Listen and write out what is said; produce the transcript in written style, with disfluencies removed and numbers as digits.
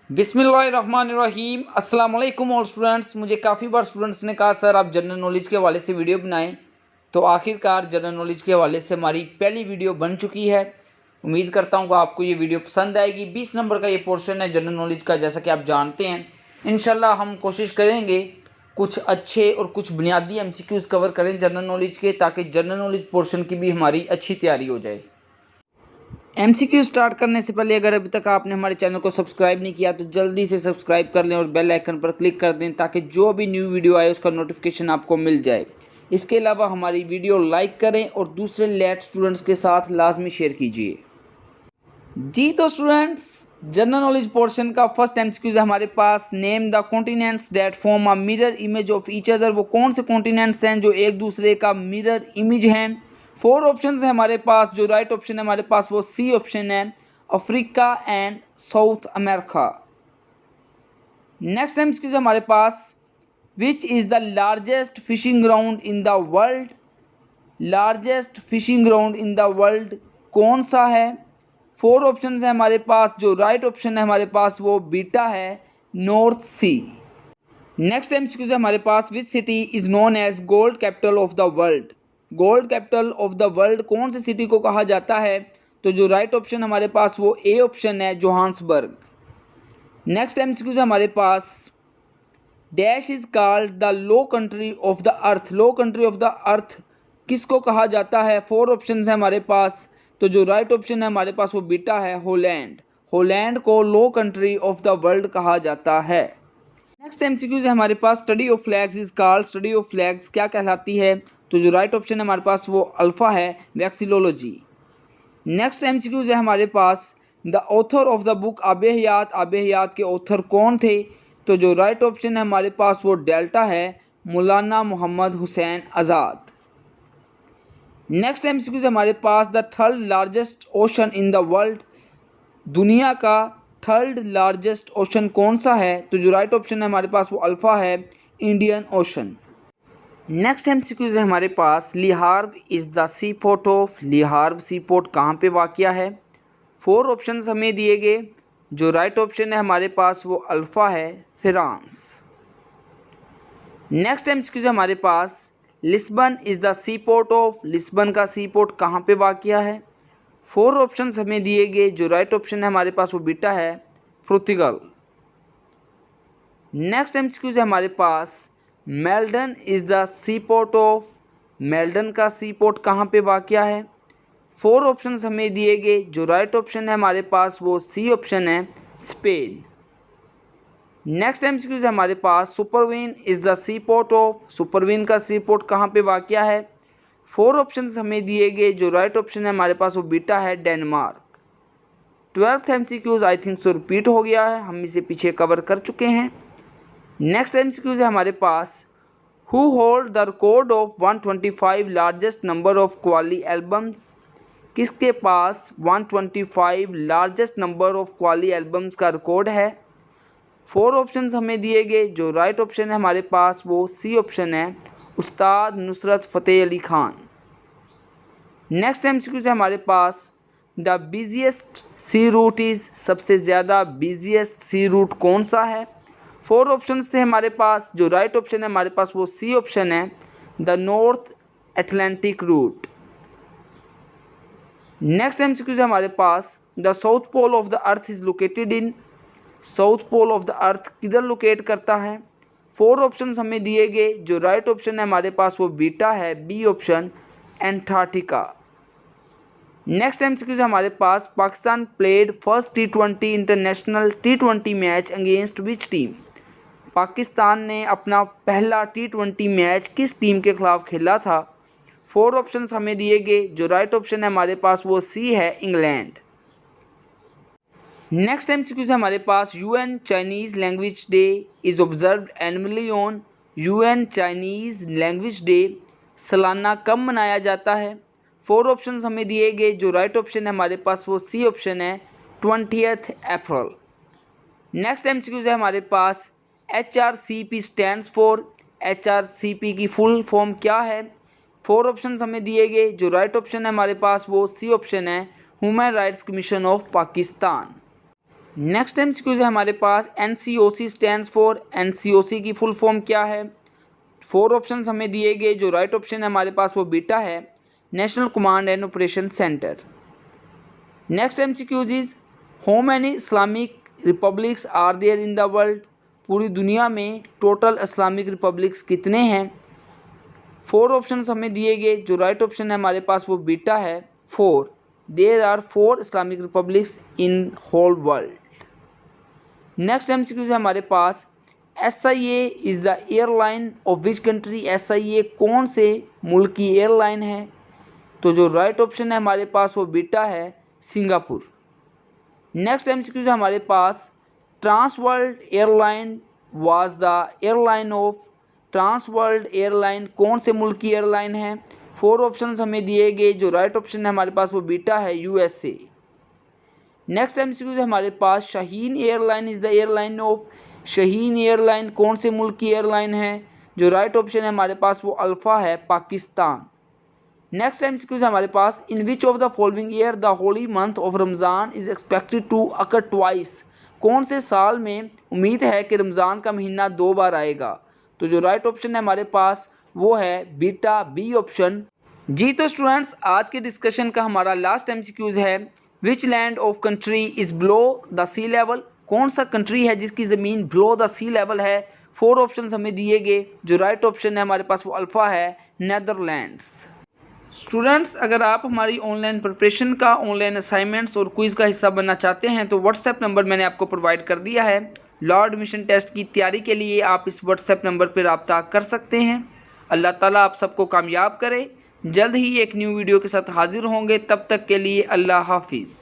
बिस्मिल्लाहिर्रहमानिर्रहीम अस्सलाम वालेकुम ऑल स्टूडेंट्स। मुझे काफ़ी बार स्टूडेंट्स ने कहा सर आप जनरल नॉलेज के हवाले से वीडियो बनाएं, तो आखिरकार जनरल नॉलेज के हवाले से हमारी पहली वीडियो बन चुकी है। उम्मीद करता हूँ कि आपको ये वीडियो पसंद आएगी। 20 नंबर का ये पोर्शन है जनरल नॉलेज का, जैसा कि आप जानते हैं। इंशाल्लाह हम कोशिश करेंगे कुछ अच्छे और कुछ बुनियादी MCQs कवर करें जनरल नॉलेज के, ताकि जनरल नॉलेज पोर्शन की भी हमारी अच्छी तैयारी हो जाए। MCQ स्टार्ट करने से पहले अगर अभी तक आपने हमारे चैनल को सब्सक्राइब नहीं किया तो जल्दी से सब्सक्राइब कर लें और बेल आइकन पर क्लिक कर दें, ताकि जो भी न्यू वीडियो आए उसका नोटिफिकेशन आपको मिल जाए। इसके अलावा हमारी वीडियो लाइक करें और दूसरे लेट स्टूडेंट्स के साथ लाजमी शेयर कीजिए। जी तो स्टूडेंट्स, जनरल नॉलेज पोर्शन का फर्स्ट MCQ है हमारे पास। Name the continents that form a mirror image of each other. वो कौन से कॉन्टिनेंट्स हैं जो एक दूसरे का मिरर इमेज हैं। 4 ऑप्शन है हमारे पास। जो राइट ऑप्शन है हमारे पास वो सी ऑप्शन है, Africa and South America. Next MCQ है हमारे पास, which is the largest fishing ground in the world. Largest fishing ground in the world कौन सा है। 4 ऑप्शन है हमारे पास। जो राइट ऑप्शन है हमारे पास वो बीटा है, नॉर्थ सी। नेक्स्ट MCQ है हमारे पास, which city is known as gold capital of the world. Gold capital of the world कौन सी सिटी को कहा जाता है। तो जो राइट ऑप्शन हमारे पास वो ए ऑप्शन है, जोहान्सबर्ग। नेक्स्ट MCQ है हमारे पास, dash is called the low country of the earth. Low country of the earth किसको कहा जाता है। 4 ऑप्शन है हमारे पास। तो जो राइट ऑप्शन है हमारे पास वो बीटा है, हॉलैंड। हॉलैंड को low country of the world कहा जाता है। नेक्स्ट MCQ है हमारे पास, study of flags is called. Study of flags क्या कहलाती है। तो जो राइट ऑप्शन है हमारे पास वो अल्फ़ा है, वैक्सीलोलॉजी। नेक्स्ट MCQ है हमारे पास, the author of the book Aab-e Hayat. Aab-e Hayat के ऑथर कौन थे। तो जो राइट ऑप्शन है हमारे पास वो डेल्टा है, मौलाना मोहम्मद हुसैन आज़ाद। नेक्स्ट MCQ है हमारे पास, the third largest ocean in the world. दुनिया का थर्ड लार्जेस्ट ओशन कौन सा है। तो जो राइट ऑप्शन है हमारे पास वो अल्फ़ा है, इंडियन ओशन। नेक्स्ट MCQ है हमारे पास, Le Havre is the sea port of. Le Havre sea port कहाँ पे वाक़या है। 4 ऑप्शन हमें दिए गए। जो राइट ऑप्शन है हमारे पास वो अल्फ़ा है, फ्रांस। नेक्स्ट MCQ है हमारे पास, Lisbon is the sea port of. Lisbon का सी पोर्ट कहाँ पे वाक़या है। 4 ऑप्शन हमें दिए गए। जो राइट ऑप्शन है हमारे पास वो बीटा है, पोर्तुगल। नेक्स्ट MCQ है हमारे पास, Maldon is the sea port of. Maldon का सी पोर्ट कहाँ पे वाक़या है। 4 ऑप्शन हमें दिए गए। जो राइट ऑप्शन है हमारे पास वो सी ऑप्शन है, स्पेन। नेक्स्ट MCQ है हमारे पास, सुपरवीन is the sea port of. सुपरवीन का सी पोर्ट कहाँ पे वाक़या है। 4 ऑप्शन हमें दिए गए। जो राइट ऑप्शन है हमारे पास वो बीटा है, Denmark. 12th MCQ I think so repeat हो गया है, हम इसे पीछे कवर कर चुके हैं। नेक्स्ट MCQ है हमारे पास, who hold the record of 125 largest number of qawwali albums. किसके पास 125 largest number of qawwali albums का रिकॉर्ड है। 4 ऑप्शन हमें दिए गए। जो राइट ऑप्शन है हमारे पास वो सी ऑप्शन है, उस्ताद नुसरत फ़तेह अली खान। नेक्स्ट MCQ है हमारे पास, the busiest sea route is. सबसे ज़्यादा बिजिएस्ट सी रूट कौन सा है। 4 ऑप्शन थे हमारे पास। जो राइट ऑप्शन है हमारे पास वो सी ऑप्शन है, the North Atlantic route. Next MCQ है हमारे पास, the south pole of the earth is located in. South pole of the earth किधर लोकेट करता है। 4 ऑप्शन हमें दिए गए। जो राइट ऑप्शन है हमारे पास वो बीटा है, B option, Antarctica. Next MCQ है हमारे पास, Pakistan played first T20 international T20 match against which team. Pakistan ने अपना पहला T20 मैच किस टीम के खिलाफ खेला था। 4 ऑप्शन हमें दिए गए। जो राइट ऑप्शन है हमारे पास वो सी है, इंग्लैंड। नेक्स्ट MCQ है हमारे पास, UN Chinese language day is observed annually on. UN Chinese language day सालाना कब मनाया जाता है। 4 ऑप्शन हमें दिए गए। जो राइट ऑप्शन है हमारे पास वो सी ऑप्शन है, 20 अप्रैल। नेक्स्ट MCQ है हमारे पास, HRCP स्टैंड्स फॉर। HRCP की फुल फॉर्म क्या है। 4 ऑप्शन हमें दिए गए। जो राइट ऑप्शन है हमारे पास वो सी ऑप्शन है, human rights commission of Pakistan. Next MCQs है हमारे पास NCOC स्टैंड्स फॉर, NCOC की फुल फॉर्म क्या है। 4 ऑप्शंस हमें दिए गए, जो राइट ऑप्शन है हमारे पास वो बीटा है, national command and operation centre. Next MCQs is how many Islamic republics are there in the world, पूरी दुनिया में टोटल इस्लामिक रिपब्लिक्स कितने हैं। 4 ऑप्शंस हमें दिए गए, जो राइट ऑप्शन है हमारे पास वो बीटा है, 4। There are 4 Islamic republics in whole world. Next MCQs है हमारे पास SIA is the airline of which country, SIA कौन से मुल्क की एयरलाइन है। तो जो राइट ऑप्शन है हमारे पास वो बीटा है, सिंगापुर। नेक्स्ट एमसीक्यूज है हमारे पास Trans World Airline was the airline of, Trans World Airline कौन से मुल्क की एयरलाइन है। 4 ऑप्शंस हमें दिए गए, जो राइट ऑप्शन है हमारे पास वो बीटा है, USA। नेक्स्ट एमसीक्यूज है हमारे पास Shaheen airline is the airline of, Shaheen airline कौन से मुल्क की एयरलाइन है। जो राइट ऑप्शन है हमारे पास वो अल्फ़ा है, पाकिस्तान। नेक्स्ट एमसीक्यूज है हमारे पास in which of the following year the holy month of Ramzan is expected to occur twice, कौन से साल में उम्मीद है कि रमज़ान का महीना 2 बार आएगा। तो जो राइट ऑप्शन है हमारे पास वो है बीटा, बी ऑप्शन। जी तो स्टूडेंट्स, आज के डिस्कशन का हमारा लास्ट एमसीक्यूज है which land of country is below the sea level, कौन सा कंट्री है जिसकी ज़मीन बिलो द सी लेवल है। 4 ऑप्शंस हमें दिए गए, जो राइट ऑप्शन है हमारे पास वो अल्फ़ा है, नेदरलैंड्स। स्टूडेंट्स, अगर आप हमारी ऑनलाइन प्रिपरेशन का, ऑनलाइन असाइनमेंट्स और क्विज़ का हिस्सा बनना चाहते हैं तो व्हाट्सएप नंबर मैंने आपको प्रोवाइड कर दिया है। लॉ एडमिशन टेस्ट की तैयारी के लिए आप इस व्हाट्सएप नंबर पर रब्ता कर सकते हैं। अल्लाह ताला आप सबको कामयाब करे। जल्द ही एक न्यू वीडियो के साथ हाजिर होंगे, तब तक के लिए अल्लाह हाफिज़।